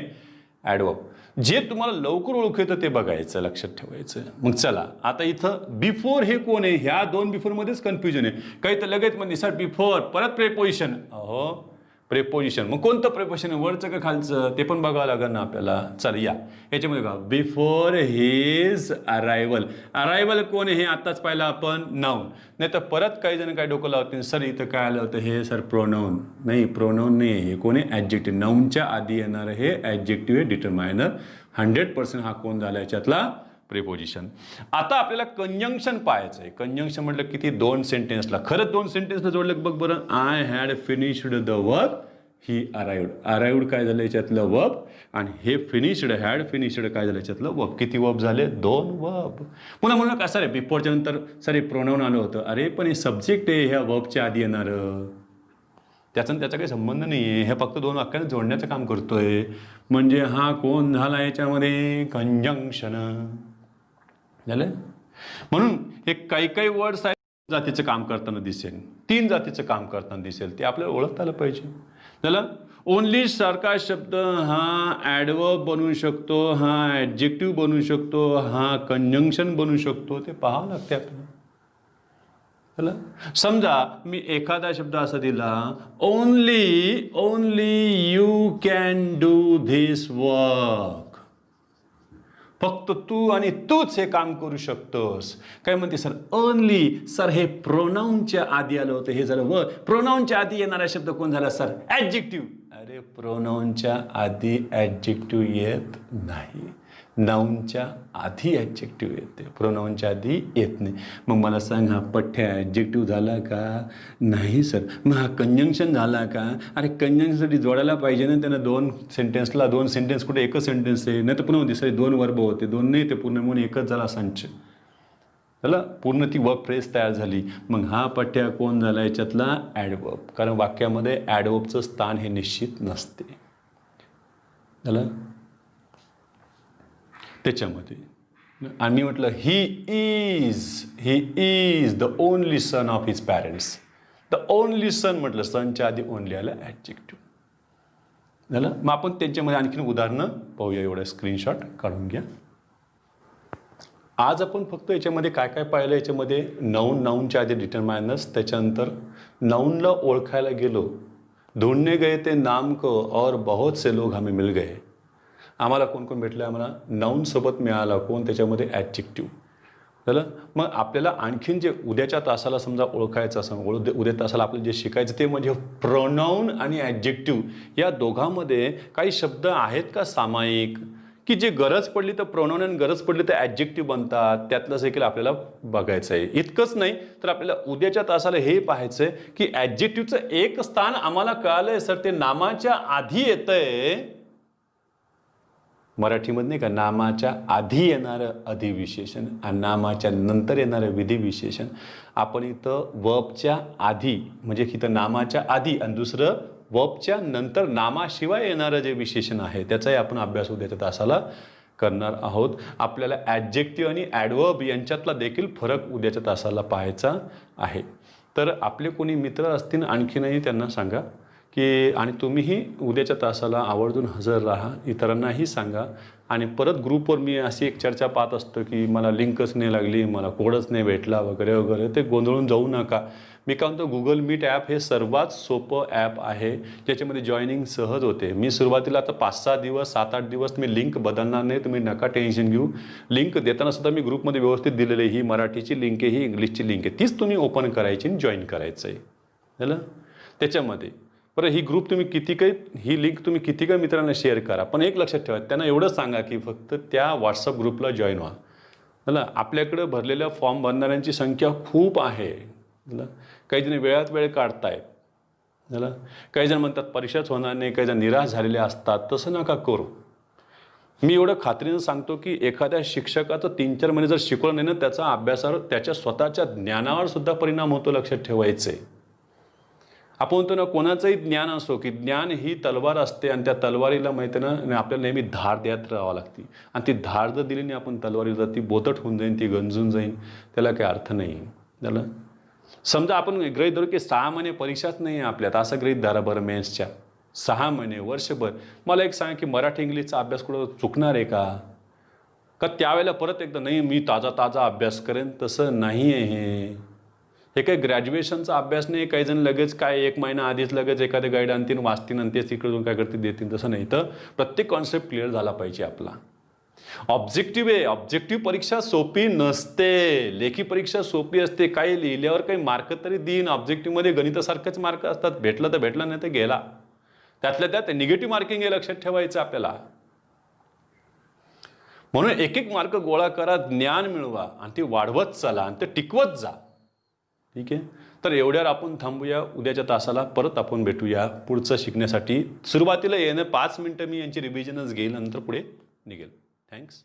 ॲडवर्ब. जे तुम्हाला लवकर ओळखू येतं ते बघायचं, लक्षात ठेवायचं. मग चला आता इथं बिफोर हे कोण आहे? ह्या 2 बिफोरमध्येच कन्फ्युजन आहे. काही तर लगेच म्हणजे सर बिफोर परत प्रेपोजिशन. अहो प्रेपोजिशन मग कोणतं प्रेपोजिशन आहे, वरचं का खालचं, ते पण बघावं लागेल ना आपल्याला. चला या याच्यामध्ये बघा, बिफोर हिज अरायवल. अरायवल कोण आहे हे आत्ताच पाहिलं आपण, नाऊन. नाही तर परत काही जण काय डोकं लावतील, सर इथं काय आलं होतं हे सर प्रोनाऊन. नाही, प्रोनाऊन नाही, हे कोण आहे? ॲडजेक्टिव्ह. नाऊनच्या आधी येणार हे ॲडजेक्टिव्ह आहे, डिटरमायनर. 100% हा कोण झाला याच्यातला? प्रेपोजिशन. आता आपल्याला कंजंक्शन पाहायचं आहे. कंजंक्शन म्हटलं किती? 2 सेंटेन्सला. खरंच 2 सेंटेन्सला जोडलं बघ बरं. I had finished the work he arrived. Arrived काय झालं याच्यातलं? वर्ब. आणि हे फिनिश्ड, हॅड फिनिश्ड काय झालं याच्यातलं? वर्ब. किती वर्ब झाले? 2 वर्ब. पुन्हा म्हणून कसं रे, बिफोरच्या नंतर सर प्रोनाऊन आलं होतं. अरे पण हे सब्जेक्ट आहे, ह्या वर्बच्या आधी येणार, त्याचा काही संबंध नाही आहे. हे फक्त 2 वाक्याने जोडण्याचं काम करतोय. म्हणजे हा कोण झाला याच्यामध्ये? कंजंक्शन झालं. म्हणून हे काही वर्ड्स आहेत जातीचं काम करताना दिसेल, 3 जातीचं काम करताना दिसेल, ते आपल्याला ओळखता आलं पाहिजे. झालं. ओनली सारखा शब्द हा ॲडवर्ब बनू शकतो, हा ॲडजेक्टिव्ह बनू शकतो, हा कंजंक्शन बनू शकतो, ते पाहावं लागते आपल्याला. झालं. समजा मी एखादा शब्द असा दिला, only you can do this work. फक्त तू आणि तूच हे काम करू शकतोस. काय म्हणते सर? ओनली. सर हे प्रोनाऊनच्या आधी आलं होतं, हे झालं वर्ब. प्रोनाऊनच्या आधी येणारा शब्द कोण झाला सर? ॲडजेक्टिव्ह. अरे प्रोनाऊनच्या आधी ॲडजेक्टिव्ह येत नाही, नाऊनच्या आधी ॲडजेक्टिव्ह येते, प्रोनाऊनच्या आधी येत नाही. मग मला सांग, हा पठ्या ॲडजेक्टिव्ह झाला का? नाही सर. मग हा कंजंक्शन झाला का? अरे कंजंक्शनसाठी जोडायला पाहिजे ना त्यांना. 2 सेंटेन्सला 2 सेंटेन्स कुठे? एकच सेंटेन्स आहे. नाही तर पुन्हा होती 2 वर्ब होते, 2 नाही ते पूर्ण म्हणून एकच झाला संच. झालं. पूर्ण ती वर्ब फ्रेज तयार झाली. मग हा पठ्या कोण झाला याच्यातला? ॲडवर्ब. कारण वाक्यामध्ये ॲडवर्बचं स्थान हे निश्चित नसते. झालं. त्याच्यामध्ये आम्ही म्हटलं he is the only son of his parents. The only son म्हटलं, सनच्या आधी ओनली आलं ॲडजेक्टिव्ह. झालं. मग आपण त्यांच्यामध्ये आणखीन उदाहरणं पाहूया. एवढं स्क्रीनशॉट काढून घ्या. आज आपण फक्त याच्यामध्ये काय काय पाहिलं, याच्यामध्ये नाऊनच्या आधी डिटरमाइनर्स, त्याच्यानंतर नाऊनला ओळखायला गेलो, ढूंढने गए ते नाम को और बहुत से लोग हमें मिल गए. आम्हाला कोण कोण भेटलं, आम्हाला नाऊनसोबत मिळाला कोण, त्याच्यामध्ये ॲडजेक्टिव्ह झालं. मग आपल्याला आणखीन जे उद्याच्या तासाला समजा ओळखायचं असं, उद्या तासाला आपल्याला जे शिकायचं ते म्हणजे प्रोनाऊन आणि ॲडजेक्टिव्ह या दोघांमध्ये काही शब्द आहेत का सामायिक, की जे गरज पडली तर प्रोनाऊन आणि गरज पडली तर ॲडजेक्टिव्ह बनतात, त्यातलंच देखील आपल्याला बघायचं आहे. इतकंच नाही तर आपल्याला उद्याच्या तासाला हे पाहायचं आहे की ॲडजेक्टिव्हचं एक स्थान आम्हाला कळालं आहे सर, ते नामाच्या आधी येतं आहे. मराठीमध्ये नाही का, नामाच्या आधी येणारं अधिविशेषण आणि नामाच्या नंतर येणारं विधिविशेषण. आपण इथं वर्बच्या आधी म्हणजे इथं नामाच्या आधी आणि दुसरं वर्बच्या नंतर नामाशिवाय येणारं जे विशेषण आहे त्याचाही आपण अभ्यास उद्याच्या तासाला करणार आहोत. आपल्याला ॲडजेक्टिव्ह आणि ॲडवर्ब यांच्यातला देखील फरक उद्याच्या तासाला पाहायचा आहे. तर आपले कोणी मित्र असतील आणखीनही त्यांना सांगा की, आणि तुम्हीही उद्याच्या तासाला आवर्जून हजर राहा, इतरांनाही सांगा. आणि परत ग्रुपवर मी अशी एक चर्चा पाहत असतो की मला लिंकच नाही लागली, मला कोडच नाही भेटला वगैरे वगैरे. ते गोंधळून जाऊ नका. मी काय म्हणतो, गुगल मीट ॲप हे सर्वात सोपं ॲप आहे ज्याच्यामध्ये जॉईनिंग सहज होते. मी सुरुवातीला आता 5-6 दिवस 7-8 दिवस मी लिंक बदलणार नाही, तुम्ही नका टेन्शन घेऊ. लिंक देताना सुद्धा मी ग्रुपमध्ये व्यवस्थित दिलेली आहे, ही मराठीची लिंक आहे, ही इंग्लिशची लिंक आहे, तीच तुम्ही ओपन करायची आणि जॉईन करायचं आहे. झालं त्याच्यामध्ये. बरं, ही ग्रुप तुम्ही ही लिंक तुम्ही किती काही मित्रांना शेअर करा, पण एक लक्षात ठेवा, त्यांना एवढं सांगा की फक्त त्या व्हॉट्सअप ग्रुपला जॉईन व्हा. झालं. आपल्याकडं भरलेल्या फॉर्म भरणाऱ्यांची संख्या खूप आहे. झालं. काही जण वेळात वेळ काढतायत. झालं. काही जण म्हणतात परीक्षाच होणार नाही, काही जण निराश झालेले असतात. तसं नका करू. मी एवढं खात्रीनं सांगतो की एखाद्या शिक्षकाचं 3-4 महिने जर शिकवलं नाही ना, त्याचा अभ्यासावर, त्याच्या स्वतःच्या ज्ञानावर सुद्धा परिणाम होतो, लक्षात ठेवायचं आहे. आपण म्हणतो ना, कोणाचंही ज्ञान असो की ज्ञान ही तलवार असते आणि त्या तलवारीला माहिती ना आपल्याला नेहमी धार देत राहावं लागते. आणि ती धार जर दिली नाही आपण तलवारीला, ती बोतट होऊन जाईल, ती गंजून जाईल, त्याला काही अर्थ नाही. झालं. समजा आपण गृहीत धरू की 6 महिने परीक्षाच नाही आहे आपल्यात, असं गृहीत धरा बरं. मेन्सच्या 6 महिने, वर्षभर. मला एक सांगा की मराठी इंग्लिशचा अभ्यास कुठं चुकणार आहे का त्यावेळेला परत एकदा नाही मी ताजा अभ्यास करेन? तसं नाही आहे. हे काही ग्रॅज्युएशनचा अभ्यास नाही. काही जण लगेच काय 1 महिना आधीच लगेच एखादे गाईड आणतील, वाचतील आणि तेच तिकडून काय करतील देतील. तसं नाही. तर प्रत्येक कॉन्सेप्ट क्लिअर झाला पाहिजे आपला. ऑब्जेक्टिव्ह आहे. ऑब्जेक्टिव्ह परीक्षा सोपी नसते. लेखी परीक्षा सोपी असते. काही लिहिल्यावर काही मार्क तरी देईन. ऑब्जेक्टिव्हमध्ये गणितासारखेच मार्क असतात. भेटलं तर भेटलं, नाही तर गेला. त्यातल्या त्यात निगेटिव्ह मार्किंग हे लक्षात ठेवायचं आपल्याला. म्हणून एक मार्क गोळा करा, ज्ञान मिळवा आणि ते वाढवत चला आणि ते टिकवत जा. ठीक आहे. तर एवढ्यावर आपण थांबूया. उद्याच्या तासाला परत आपण भेटूया पुढचं शिकण्यासाठी. सुरुवातीला येणं 5 मिनिटं मी यांची रिव्हिजनच घेईल, नंतर पुढे निघेल. थँक्स.